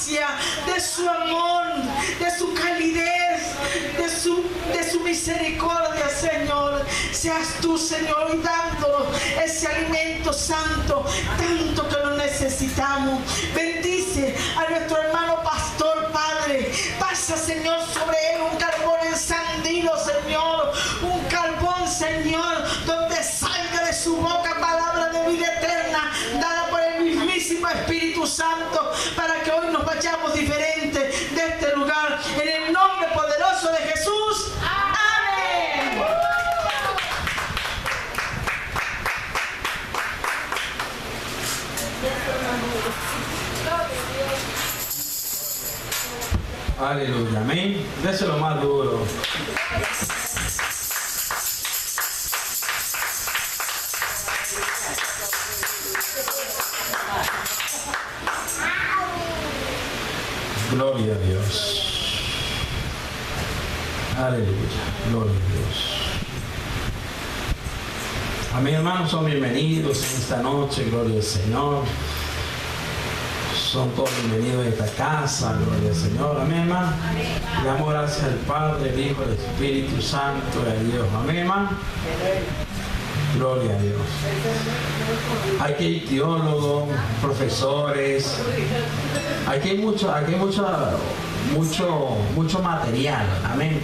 gracia, de su amor, de su calidez, de su misericordia, Señor. Seas tú, Señor, y dándonos ese alimento santo, tanto que lo necesitamos. Bendice a nuestro hermano pastor, Padre. Pasa, Señor, sobre él un carbón encendido, Señor. Un carbón, Señor, donde salga de su boca palabra de vida eterna, dada por el mismísimo Espíritu Santo, para que hoy nos vayamos diferentes de este lugar. En el nombre poderoso de Jesús. Amén. Aleluya, amén. Déselo más duro. Gloria a Dios. Aleluya, gloria a Dios. Amén, hermanos, son bienvenidos en esta noche, gloria al Señor. Son todos bienvenidos a esta casa, gloria al Señor. Amén, hermano. Le damos gracias al Padre, el Hijo, el Espíritu Santo y a Dios. Amén, hermano. Gloria a Dios. Aquí hay teólogos, profesores. Aquí hay mucho material. Amén.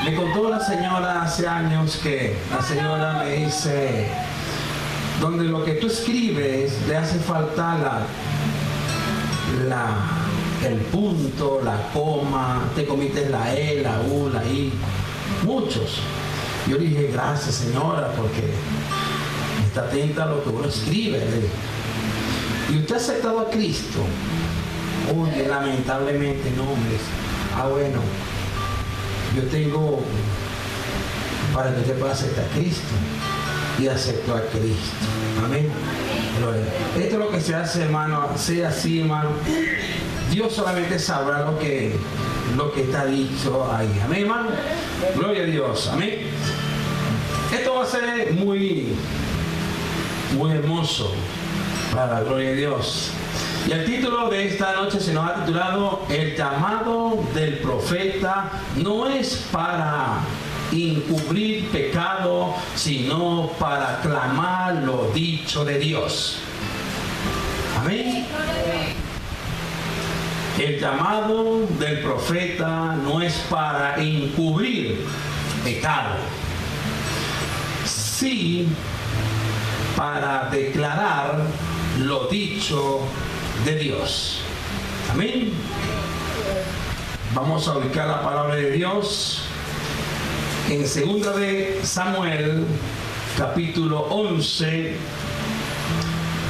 Me contó la señora hace años que la señora me dice, donde lo que tú escribes le hace falta el punto, la coma, te comiste la E, la U, la I, muchos. Yo dije, gracias, señora, porque está atenta a lo que uno escribe. ¿Y usted ha aceptado a Cristo? Oye, lamentablemente no, hombre. Bueno, yo tengo para que usted pueda aceptar a Cristo, y aceptó a Cristo. Amén. Esto es lo que se hace, hermano. Sea así, hermano. Dios solamente sabrá lo que está dicho ahí. Amén, hermano. Gloria a Dios. Amén. Esto va a ser muy hermoso para la gloria de Dios. Y el título de esta noche se nos ha titulado El llamado del profeta no es para encubrir pecado, sino para clamar lo dicho de Dios. Amén. El llamado del profeta no es para encubrir pecado, sí para declarar lo dicho de Dios. Amén. Vamos a ubicar la palabra de Dios en 2 de Samuel, capítulo 11,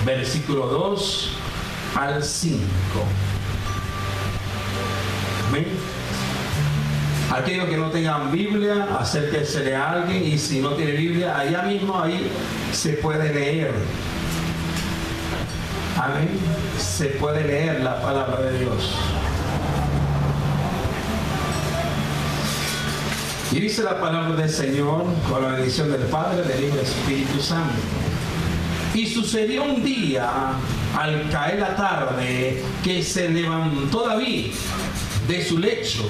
versículo 2 al 5. Amén. Aquellos que no tengan Biblia, acérquense a alguien, y si no tiene Biblia, allá mismo, ahí se puede leer. Amén. Se puede leer la palabra de Dios. Y dice la palabra del Señor, con la bendición del Padre, del Hijo y del Espíritu Santo. Y sucedió un día, al caer la tarde, que se levantó David de su lecho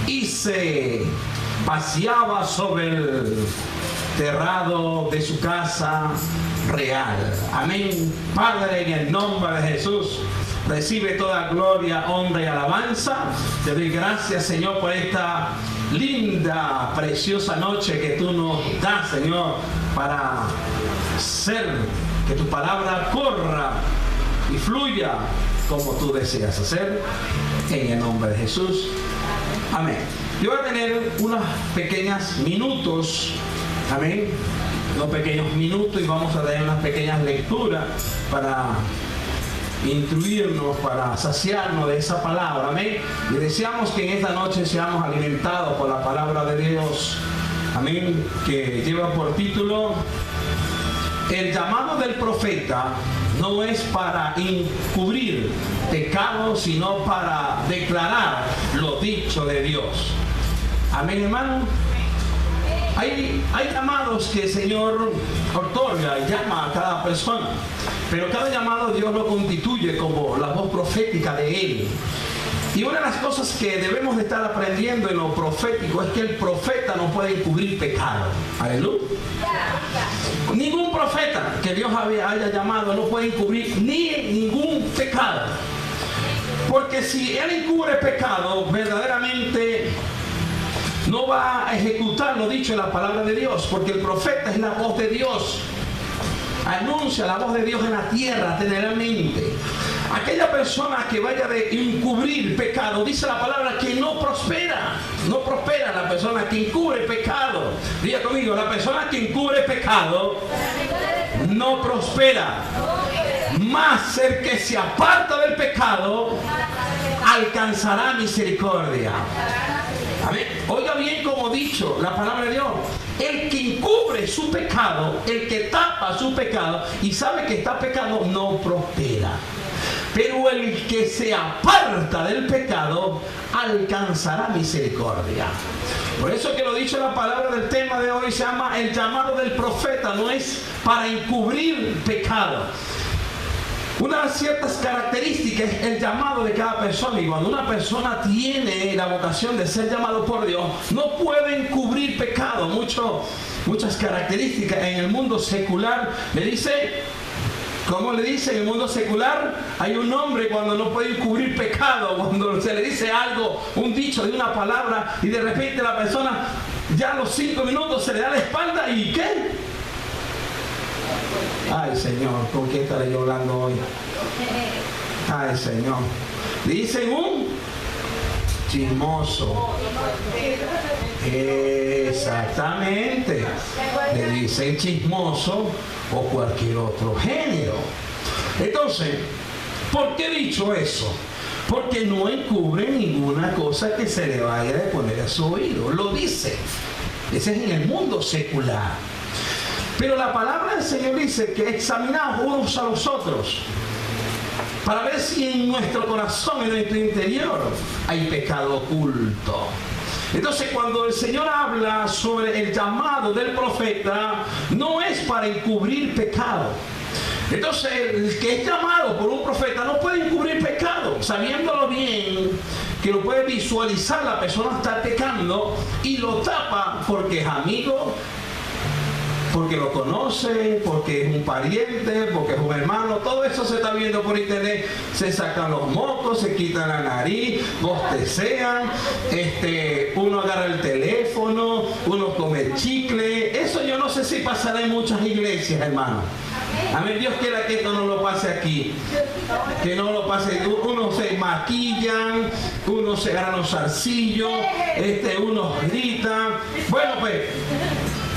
y se paseaba sobre el terrado de su casa real. Amén. Padre, en el nombre de Jesús, recibe toda gloria, honra y alabanza. Te doy gracias, Señor, por esta linda, preciosa noche que tú nos das, Señor, para hacer que tu palabra corra y fluya como tú deseas hacer, en el nombre de Jesús. Amén. Yo voy a tener unos pequeños minutos, amén, unos pequeños minutos, y vamos a tener unas pequeñas lecturas para instruirnos, para saciarnos de esa palabra, amén. Y deseamos que en esta noche seamos alimentados por la palabra de Dios, amén, que lleva por título El llamado del profeta no es para encubrir pecado, sino para declarar lo dicho de Dios. Amén, hermano. Hay llamados que el Señor otorga y llama a cada persona, pero cada llamado Dios lo constituye como la voz profética de Él. Y una de las cosas que debemos de estar aprendiendo en lo profético es que el profeta no puede encubrir pecado. Aleluya. Ningún profeta que Dios haya llamado no puede encubrir ni ningún pecado. Porque si él encubre pecado, verdaderamente no va a ejecutar lo dicho en la palabra de Dios. Porque el profeta es la voz de Dios. Anuncia la voz de Dios en la tierra generalmente. Aquella persona que vaya de encubrir pecado, dice la palabra que no prospera. No prospera la persona que encubre pecado. Diga conmigo, la persona que encubre pecado no prospera. Mas el que se aparta del pecado alcanzará misericordia. Amén. Oiga bien como dicho la palabra de Dios. El que encubre su pecado, el que tapa su pecado y sabe que está pecando, no prospera. Pero el que se aparta del pecado alcanzará misericordia. Por eso que lo dicho la palabra del tema de hoy se llama el llamado del profeta. No es para encubrir pecado. Una de las ciertas características es el llamado de cada persona. Y cuando una persona tiene la vocación de ser llamado por Dios, no puede encubrir pecado. Muchas características en el mundo secular le dice. ¿Cómo le dice en el mundo secular? Hay un hombre cuando no puede encubrir pecado, cuando se le dice algo, un dicho de una palabra y de repente la persona ya a los 5 minutos se le da la espalda y ¿qué? Ay Señor, ¿con qué estaré yo hablando hoy? Ay Señor. Dicen un chismoso. Exactamente. Le dicen chismoso o cualquier otro género. Entonces, ¿por qué he dicho eso? Porque no encubre ninguna cosa que se le vaya a poner a su oído. Lo dice. Ese es en el mundo secular. Pero la palabra del Señor dice que examinaos unos a los otros para ver si en nuestro corazón, en nuestro interior, hay pecado oculto. Entonces, cuando el Señor habla sobre el llamado del profeta, no es para encubrir pecado. Entonces, el que es llamado por un profeta no puede encubrir pecado, sabiéndolo bien, que lo puede visualizar, la persona está pecando y lo tapa porque es amigo, porque lo conoce, porque es un pariente, porque es un hermano. Todo eso se está viendo por internet. Se sacan los mocos, se quitan la nariz, bostecean, uno agarra el teléfono, uno come chicle. Eso yo no sé si pasará en muchas iglesias, hermano. Amén. Dios quiera que esto no lo pase aquí. Que no lo pase. Unos se maquillan, unos se agarran los zarcillos, unos gritan. Bueno, pues.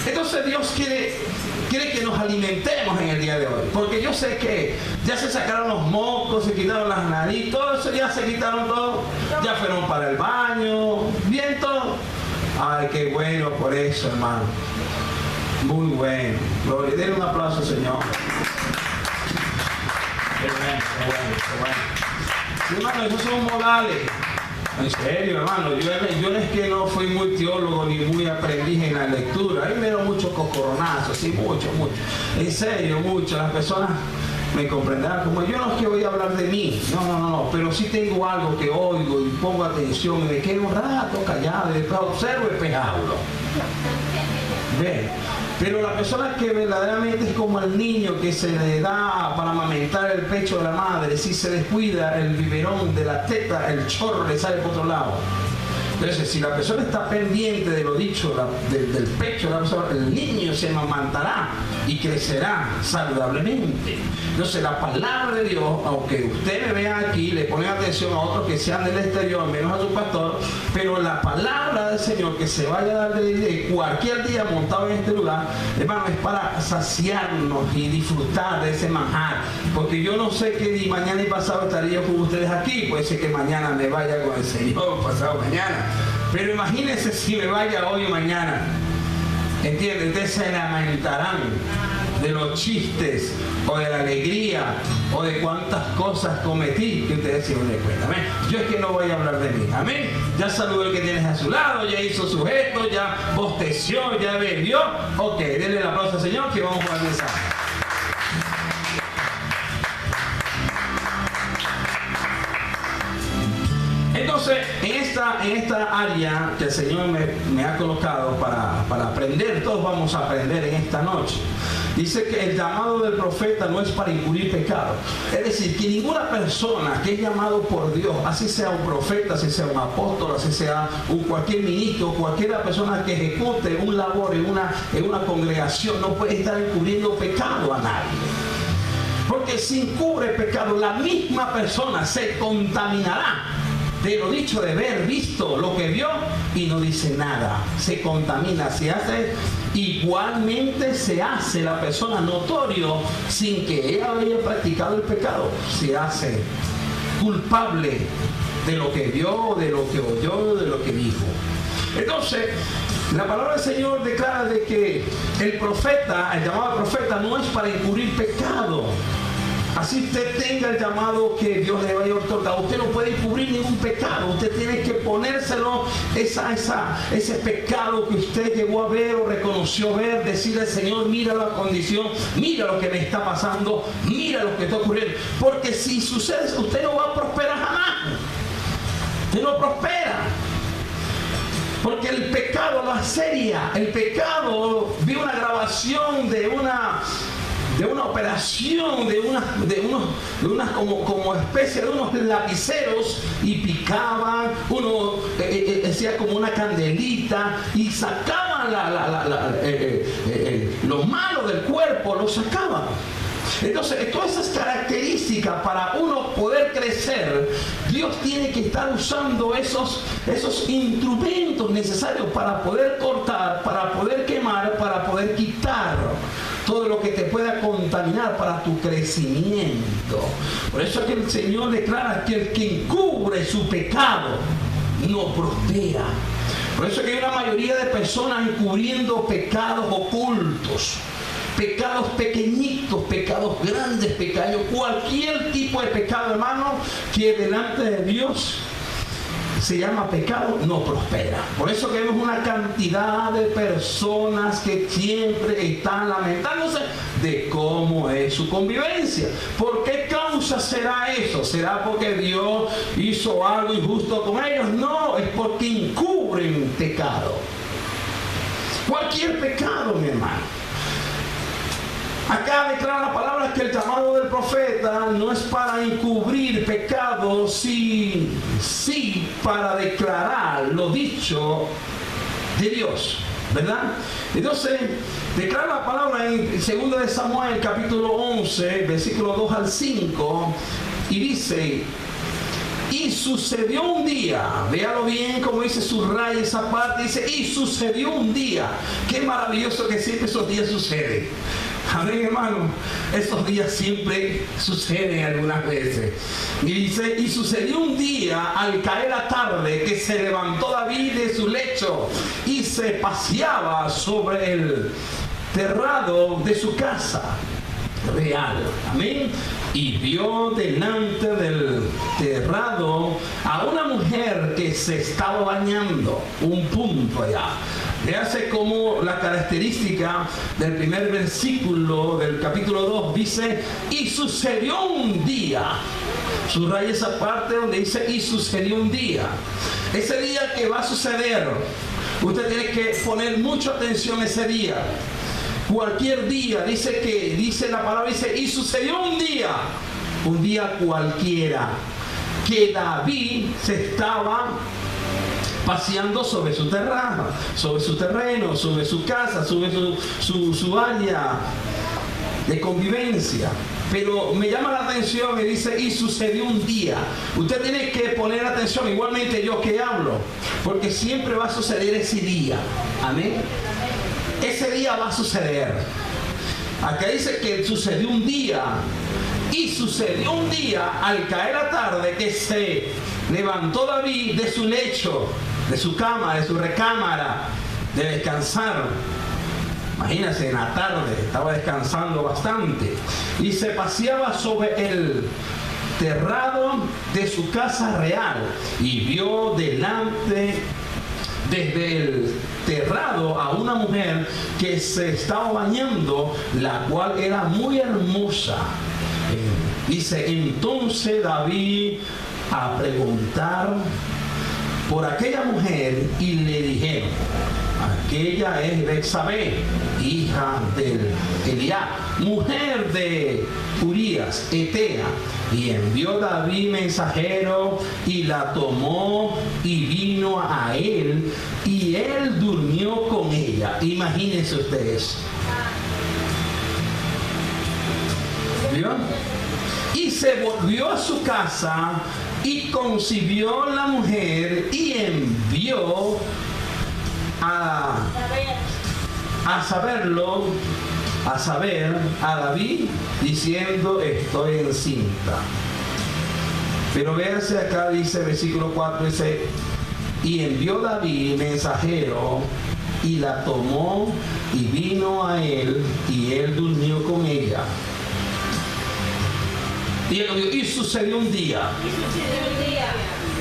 Entonces Dios quiere que nos alimentemos en el día de hoy. Porque yo sé que ya se sacaron los mocos, se quitaron las narices, todo eso ya se quitaron todo. Ya fueron para el baño, bien todo. Ay, qué bueno por eso, hermano. Muy bueno. Gloria, denle un aplauso, Señor. Qué bueno, qué bueno, qué bueno. Sí, hermano, esos son modales. En serio, hermano, yo es que no fui muy teólogo ni muy aprendiz en la lectura. A mí me dieron muchos cocoronazos, sí, mucho. En serio, mucho. Las personas me comprenderán como yo no es que voy a hablar de mí. No. Pero sí tengo algo que oigo y pongo atención y me quedo un rato callado y después observo y después hablo. Ven. Pero la persona que verdaderamente es como el niño que se le da para amamentar el pecho de la madre, si se descuida el biberón de la teta, el chorro le sale por otro lado. Entonces, si la persona está pendiente de lo dicho del pecho de la persona, el niño se amamantará y crecerá saludablemente. Entonces, la palabra de Dios, aunque usted me vea aquí, le pone atención a otros que sean del exterior, menos a su pastor, pero la palabra del Señor que se vaya a dar de cualquier día montado en este lugar, hermano, es para saciarnos y disfrutar de ese manjar. Porque yo no sé que ni mañana ni pasado estaré yo con ustedes aquí, puede ser que mañana me vaya con el Señor, pasado mañana. Pero imagínense si me vaya hoy o mañana. ¿Entienden? Ustedes se lamentarán de los chistes o de la alegría o de cuántas cosas cometí que ustedes se den cuenta. Amén. Yo es que no voy a hablar de mí. Amén. Ya saludó el que tienes a su lado, ya hizo su gesto, ya bosteció, ya bebió. Ok, denle el aplauso al Señor que vamos a el mensaje. Entonces, en esta área que el Señor me ha colocado para aprender, todos vamos a aprender en esta noche. Dice que el llamado del profeta no es para encubrir pecado. Es decir, que ninguna persona que es llamado por Dios, así sea un profeta, así sea un apóstol, así sea cualquier ministro, cualquier persona que ejecute un labor en una congregación, no puede estar encubriendo pecado a nadie. Porque si encubre pecado, la misma persona se contaminará de lo dicho, de ver, visto lo que vio y no dice nada. Se contamina, se hace, igualmente se hace la persona notorio sin que ella haya practicado el pecado. Se hace culpable de lo que vio, de lo que oyó, de lo que dijo. Entonces, la palabra del Señor declara de que el profeta, el llamado profeta, no es para encubrir pecado. Así usted tenga el llamado que Dios le vaya a otorgar, usted no puede encubrir ningún pecado. Usted tiene que ponérselo, ese pecado que usted llegó a ver o reconoció ver, decirle al Señor: mira la condición, mira lo que me está pasando, mira lo que está ocurriendo. Porque si sucede, usted no va a prosperar jamás. Usted no prospera. Porque el pecado lo asedia. El pecado, vi una grabación de una operación, de unas como especie de unos lapiceros, y picaban, uno hacía como una candelita y sacaban lo malo del cuerpo, lo sacaban. Entonces, todas esas características para uno poder crecer, Dios tiene que estar usando esos instrumentos necesarios para poder cortar, para poder quemar, para poder quitar todo lo que te pueda contaminar para tu crecimiento. Por eso es que el Señor declara que el que encubre su pecado no prospera. Por eso es que hay una mayoría de personas encubriendo pecados ocultos, pecados pequeñitos, pecados grandes, pecados, cualquier tipo de pecado, hermano, que delante de Dios se llama pecado, no prospera. Por eso que vemos una cantidad de personas que siempre están lamentándose de cómo es su convivencia. ¿Por qué causa será eso? ¿Será porque Dios hizo algo injusto con ellos? No, es porque encubren pecado. Cualquier pecado, mi hermano. Acá declara la palabra que el llamado del profeta no es para encubrir pecados, sí para declarar lo dicho de Dios, ¿verdad? Entonces, declara la palabra en 2 de Samuel, capítulo 11, versículo 2 al 5, y dice: y sucedió un día, véalo bien como dice, subraya esa parte, dice: y sucedió un día. Qué maravilloso que siempre esos días suceden. Amén, hermano. Esos días siempre suceden algunas veces. Y dice: y sucedió un día, al caer la tarde, que se levantó David de su lecho y se paseaba sobre el terrado de su casa real. Amén. Y vio delante del terrado a una mujer que se estaba bañando. Un punto allá. Véase como la característica del primer versículo del capítulo 2 dice: y sucedió un día. Subraya esa parte donde dice: y sucedió un día. Ese día que va a suceder, usted tiene que poner mucha atención ese día. Cualquier día, dice la palabra, dice: y sucedió un día cualquiera, que David se estaba paseando sobre su terreno, sobre su casa, sobre su área de convivencia. Pero me llama la atención y dice: y sucedió un día. Usted tiene que poner atención, igualmente yo que hablo, porque siempre va a suceder ese día. Amén. Ese día va a suceder. Acá dice que sucedió un día. Y sucedió un día, al caer la tarde, que se levantó David de su lecho, de su cama, de su recámara, de descansar. Imagínense, en la tarde estaba descansando bastante. Y se paseaba sobre el terrado de su casa real. Y vio delante, desde el terrado, a una mujer que se estaba bañando, la cual era muy hermosa. Dice: entonces David a preguntar por aquella mujer y le dijeron: aquella es Betsabé, hija de Eliab, mujer de Urías, Etea. Y envió David mensajero y la tomó y vino a él, y él durmió con ella. Imagínense ustedes. ¿Vio? Y se volvió a su casa y concibió la mujer y envió a saber a David diciendo: estoy encinta. Pero véanse acá, dice versículo 4, dice: y envió David mensajero y la tomó y vino a él, y él durmió con ella. Y sucedió un día.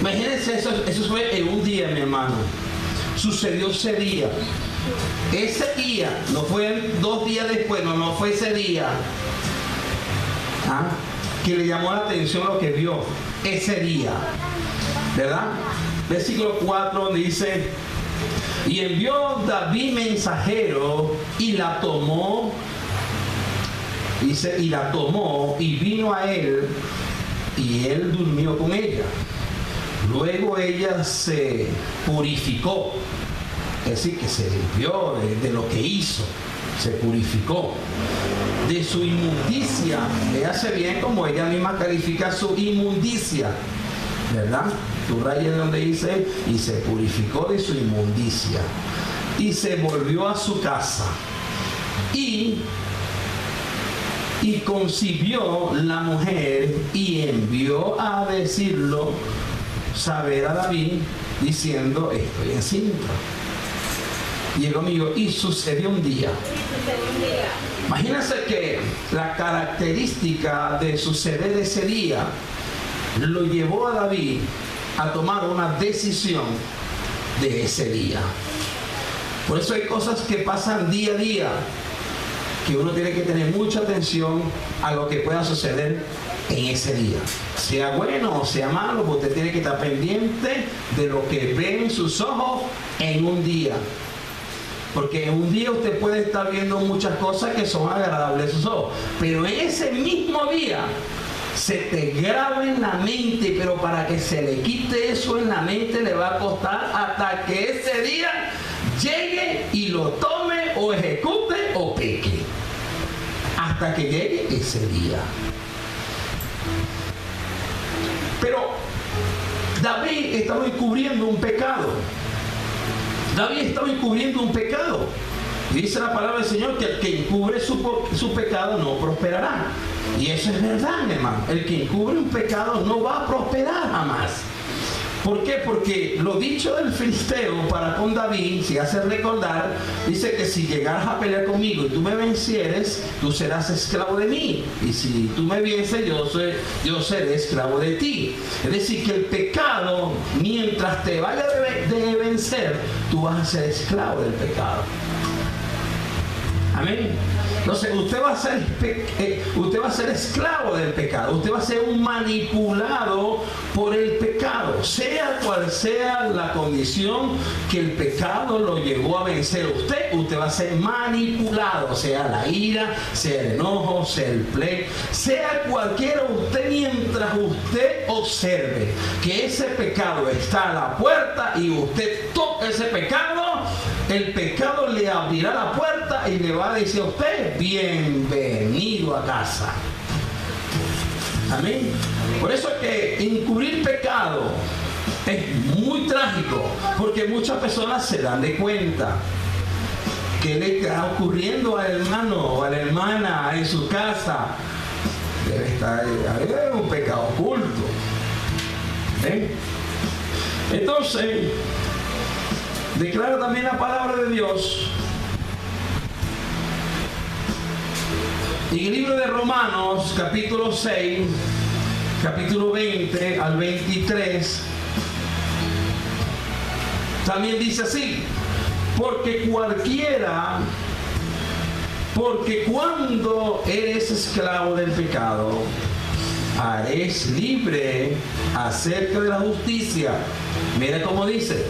Imagínense, eso fue en un día, mi hermano. Sucedió ese día. Ese día, no fue 2 días después, no fue ese día que le llamó la atención lo que vio. Ese día, ¿verdad? Versículo 4 dice: y envió David mensajero y la tomó. Dice: y la tomó y vino a él, y él durmió con ella. Luego ella se purificó, es decir, que se limpió de lo que hizo, se purificó de su inmundicia. Ella hace bien como ella misma califica su inmundicia, ¿verdad? Tu raya de donde dice: y se purificó de su inmundicia, y se volvió a su casa, y concibió la mujer, y envió a decirlo saber a David diciendo: estoy encinta. Y el amigo, y sucedió un día. Imagínense que la característica de suceder ese día lo llevó a David a tomar una decisión de ese día. Por eso hay cosas que pasan día a día, que uno tiene que tener mucha atención a lo que pueda suceder en ese día. Sea bueno o sea malo, usted tiene que estar pendiente de lo que ve en sus ojos en un día. Porque en un día usted puede estar viendo muchas cosas que son agradables a sus ojos, pero en ese mismo día se te graba en la mente, pero para que se le quite eso en la mente le va a costar hasta que ese día llegue y lo tome o ejecute o peque. Hasta que llegue ese día. Pero David estaba encubriendo un pecado. David estaba encubriendo un pecado. Dice la palabra del Señor que el que encubre su pecado no prosperará. Y eso es verdad, mi hermano. El que encubre un pecado no va a prosperar jamás. ¿Por qué? Porque lo dicho del filisteo para con David, si hace recordar, dice que si llegaras a pelear conmigo y tú me vencieres, tú serás esclavo de mí. Y si tú me vences, yo seré esclavo de ti. Es decir, que el pecado, mientras te vaya de vencer, tú vas a ser esclavo del pecado. Amén. Entonces usted va a ser esclavo del pecado. Usted va a ser un manipulado por el pecado, sea cual sea la condición que el pecado lo llevó a vencer a usted. Usted va a ser manipulado, sea la ira, sea el enojo, sea el pleito, sea cualquiera usted, mientras usted observe que ese pecado está a la puerta y usted toca ese pecado, el pecado le abrirá la puerta y le va a decir a usted: bienvenido a casa. Amén. Por eso es que encubrir pecado es muy trágico, porque muchas personas se dan de cuenta que le está ocurriendo al hermano o a la hermana en su casa. Debe estar un pecado oculto. ¿Eh? Entonces, declara también la palabra de Dios en el libro de Romanos, capítulo 6, capítulo 20 al 23. También dice así: porque cuando eres esclavo del pecado, haréis libre acerca de la justicia. Mira cómo dice.